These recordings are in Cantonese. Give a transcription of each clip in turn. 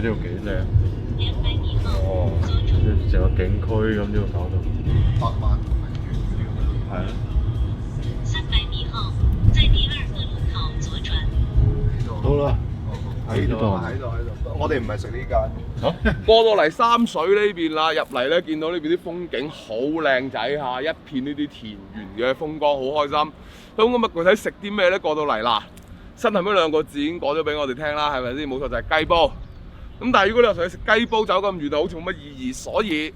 呢度幾靚。哦，成個景區咁呢度搞到。100萬名園呢個。係啊。300米後，在第二個路口左轉。好啦，喺度，喺度。我哋唔係食呢間。過到嚟三水呢邊啦，入嚟咧見到呢邊啲風景好靚仔嚇，一片呢啲田園嘅風光，好開心。咁具體食啲咩咧？過到嚟啦，身後嗰兩個字已經講咗俾我哋聽啦，係咪先？冇錯，就係雞煲。咁但係如果你話想食雞煲走咁遠，就好似冇乜意義，所以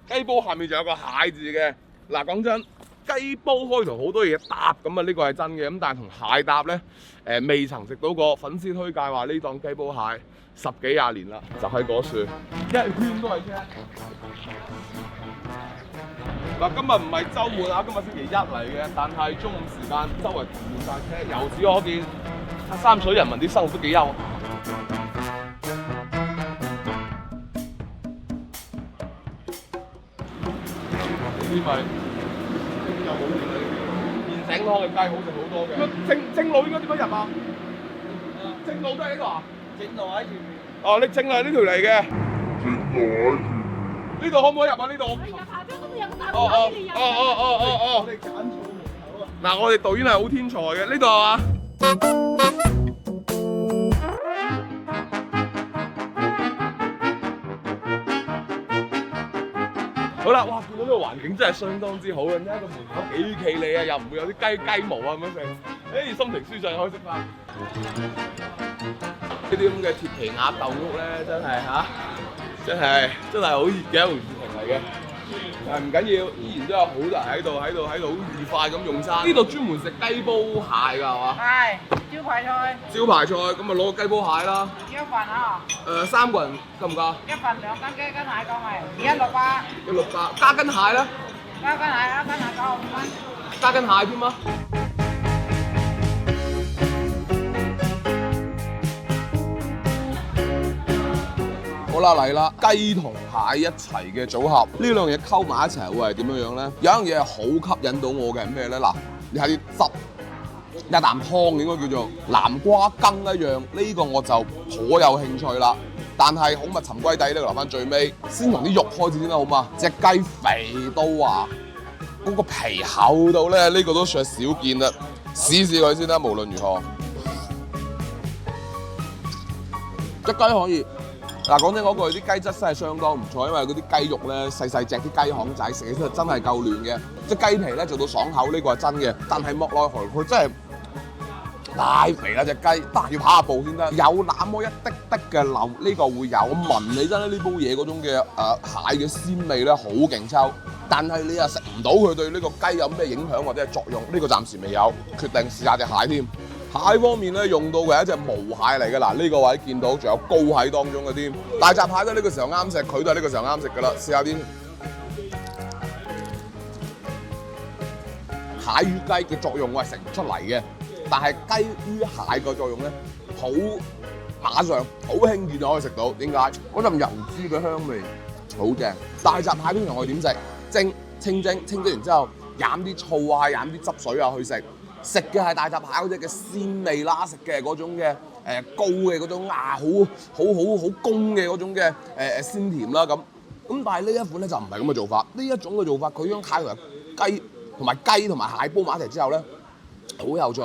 雞煲下面就有個蟹字嘅。嗱，講真，雞煲開頭好多嘢搭咁啊，呢個係真嘅。咁但係同蟹搭咧，未曾食到過。粉絲推介話呢檔雞煲蟹10幾20年啦，就喺嗰處，一圈都係車。嗱，今日唔係週末啊，今日星期一嚟嘅，但係中午時間周圍停滿晒車，由此可見，三水人民啲生活都幾優。呢啲咪又好味啦！現整湯嘅雞好食好多嘅。正路應該點樣入啊？正路都喺呢度啊？正路喺前面。哦，你正路係呢條嚟嘅。呢度可唔可以入啊？呢度。哦。我哋揀錯門口啊！嗱，我哋導演係好天才嘅，呢度係嘛？好啦，哇！見到呢個環境真係相當之好啊！呢一個門口幾企理啊，又唔會有啲雞毛啊咁樣食，心情舒暢可以食飯。呢啲咁嘅鐵皮鴨豆屋咧，真係真係好熱嘅一回事情嚟嘅。但係唔緊要，依然都有好多人喺度好愉快咁用餐。呢度專門食雞煲蟹㗎係嘛？係招牌菜。招牌菜咁咪攞個雞煲蟹啦。一份啊？3個人夠唔夠？一份2斤雞斤蟹講係160。160加斤蟹咧？加斤蟹95蚊。加斤蟹添啊！好啦，嚟啦，雞同蟹一齊嘅組合，呢兩嘢溝埋一齊會係點樣樣咧？有一樣嘢係好吸引到我嘅係咩咧？嗱，你睇啲汁，一啖湯應該叫做南瓜羹一樣，呢個我就頗有興趣啦。但係好密沉歸底呢個留翻最尾，先從啲肉開始先啦，好嘛？隻雞肥到啊，嗰個皮厚到咧，呢個都算係少見啦。試試佢先啦，無論如何，隻雞可以。嗱，講真嗰句，啲雞質真係相當唔錯，因為嗰啲雞肉咧細細隻，啲雞項仔食起身真係夠嫩嘅。即係雞皮咧做到爽口，呢個係真嘅。但係莫奈何佢真係太肥啦隻雞，得要跑下步先得。有那麼一滴滴嘅流，呢個會有。我聞起身咧呢煲嘢嗰種嘅蟹嘅鮮味咧好勁抽，但係你又食唔到佢對呢個雞有咩影響或者係作用，呢個暫時未有。決定試下隻蟹添。蟹方面咧用到嘅係一隻毛蟹嚟嘅，嗱呢個位見到仲有膏喺當中嘅添。大閘蟹都呢個時候啱食，佢都係呢個時候啱食㗎啦。試下啲蟹與雞嘅作用我係食唔出嚟嘅，但係雞與蟹嘅作用咧好馬上好輕易就可以食到。點解？嗰陣油脂嘅香味好正。大閘蟹通常我哋點食？清蒸完之後，飲啲醋啊，飲啲汁水啊去食。食嘅係大閘蟹嗰隻嘅鮮味啦，食嘅係嗰種嘅膏嘅嗰種好公嘅嗰種嘅鮮甜啦咁。咁但係呢一款咧就唔係咁嘅做法。呢一種嘅做法，佢將蟹同埋雞同埋蟹煲埋一齊之後咧，好有趣。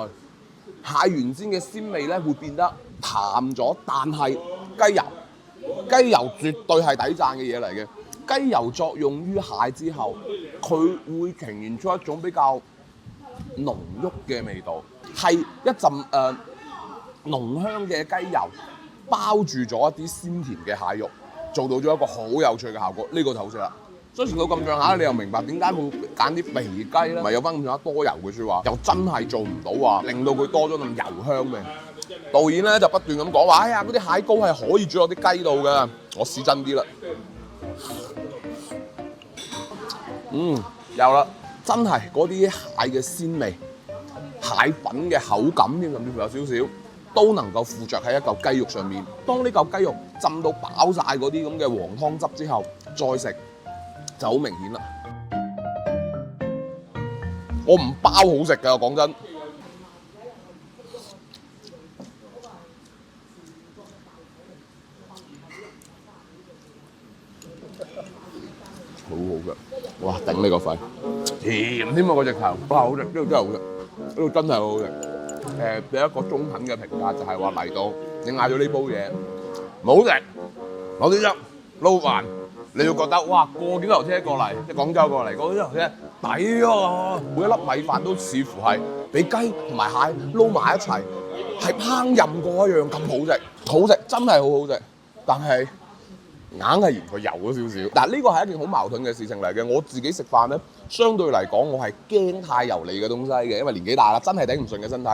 蟹原先嘅鮮味咧會變得淡咗，但係雞油絕對係抵讚嘅嘢嚟嘅。雞油作用於蟹之後，佢會呈現出一種比較濃郁嘅味道，係一陣濃香嘅雞油包住咗一啲鮮甜嘅蟹肉，做到咗一個好有趣嘅效果。呢個就好食啦。所以食到咁上下，你又明白點解會揀啲肥雞咧？咪有翻咁上下多油嘅説話，又真係做唔到話令到佢多咗咁油香味。導演咧就不斷咁講話，哎呀嗰啲蟹膏係可以煮落啲雞度嘅。我試真啲啦，有啦。真係嗰啲蟹嘅鮮味、蟹粉嘅口感添，甚至乎有少少都能夠附着喺一嚿雞肉上面。當呢嚿雞肉浸到飽晒嗰啲咁嘅黃湯汁之後，再食就好明顯啦。我唔包好食㗎，講真。好好嘅，哇！頂你個肺，甜添啊個隻頭，哇！好食，呢度真係好食，呢度真係好好食。俾一個中肯嘅評價就係話嚟到你嗌咗呢煲嘢，唔好食，攞啲汁撈飯，你會覺得哇過幾頭車過嚟，即係廣州過嚟過幾頭車抵啊！每一粒米飯都似乎係俾雞同埋蟹撈埋一齊，係烹飪過一樣咁好食，好食真係好好食，但係硬係嫌佢油咗少少。但係呢個係一件好矛盾嘅事情嚟嘅。我自己食飯咧，相對嚟講我係驚太油膩嘅東西嘅，因為年紀大啦，真係頂唔順嘅身體。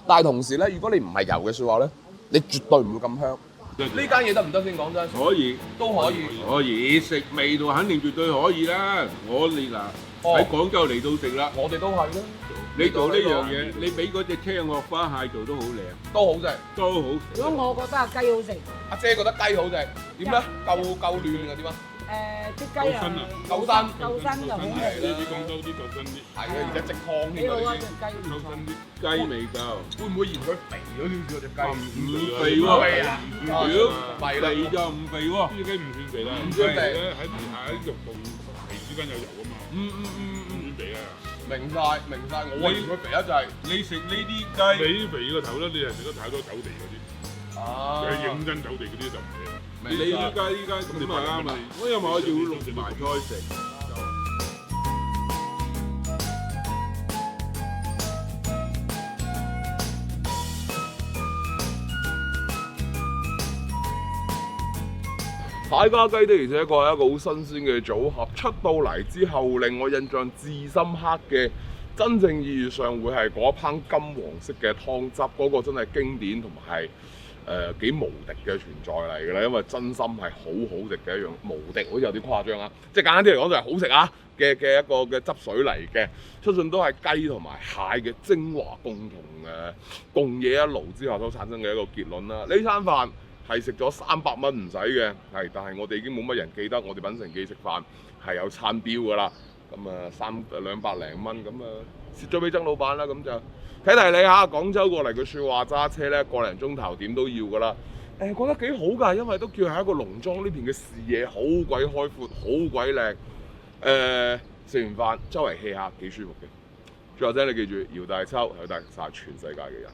但係同時咧，如果你唔係油嘅説話咧，你絕對唔會咁香。呢間嘢得唔得先？講真，可以，都可以。可以食味道肯定絕對可以啦。我哋嗱喺廣州嚟到食啦，我哋都係啦。你做呢樣嘢，你俾嗰隻青殼花蟹做都好靚，都好食，都好食。如果我覺得雞好食，阿姐覺得雞好食，點咧？夠嫩定係點啊？啲雞啊夠身夠身就好味。呢啲廣州啲夠身啲，係啊，而且直湯添幾好啊！啊！隻雞唔錯。夠身啲，雞味夠。會唔會嫌佢肥咗少少隻雞？唔肥喎，如果肥就唔肥喎，呢雞唔算肥啦，唔算肥咧喺地下啲肉同皮之間有油啊嘛，唔算肥啊。明晒，我嫌佢肥得滯。你食呢啲雞，你肥個頭咧，你係食得太多走地嗰啲，啊係認真走地嗰啲就唔肥啦。明白你呢家咁咪啱啊！我因為我要淥埋菜食。蟹家雞的而且確係一個好新鮮嘅組合，出到嚟之後令我印象至深刻嘅，真正意義上會係嗰一烹金黃色嘅湯汁，嗰個真係經典同埋係幾無敵嘅存在嚟㗎啦，因為真心係好好食嘅一樣，無敵好似有啲誇張啊！即係簡單啲嚟講就係好食啊嘅一個嘅汁水嚟嘅，相信都係雞同埋蟹嘅精華共冶一爐之後所產生嘅一個結論啦。呢餐飯係食咗300蚊唔使嘅，係，但係我哋已經冇乜人記得我哋品城記食飯係有餐標㗎啦。咁啊200零蚊，咁啊蝕咗俾曾老闆啦，咁就提你嚇，廣州過嚟嘅説話揸車咧個零鐘頭點都要㗎啦。覺得幾好㗎，因為都叫係一個農莊呢邊嘅視野好鬼開闊，好鬼靚。食完飯周圍 hea 下幾舒服嘅。最後啫，你記住，姚大秋係帶晒全世界嘅人。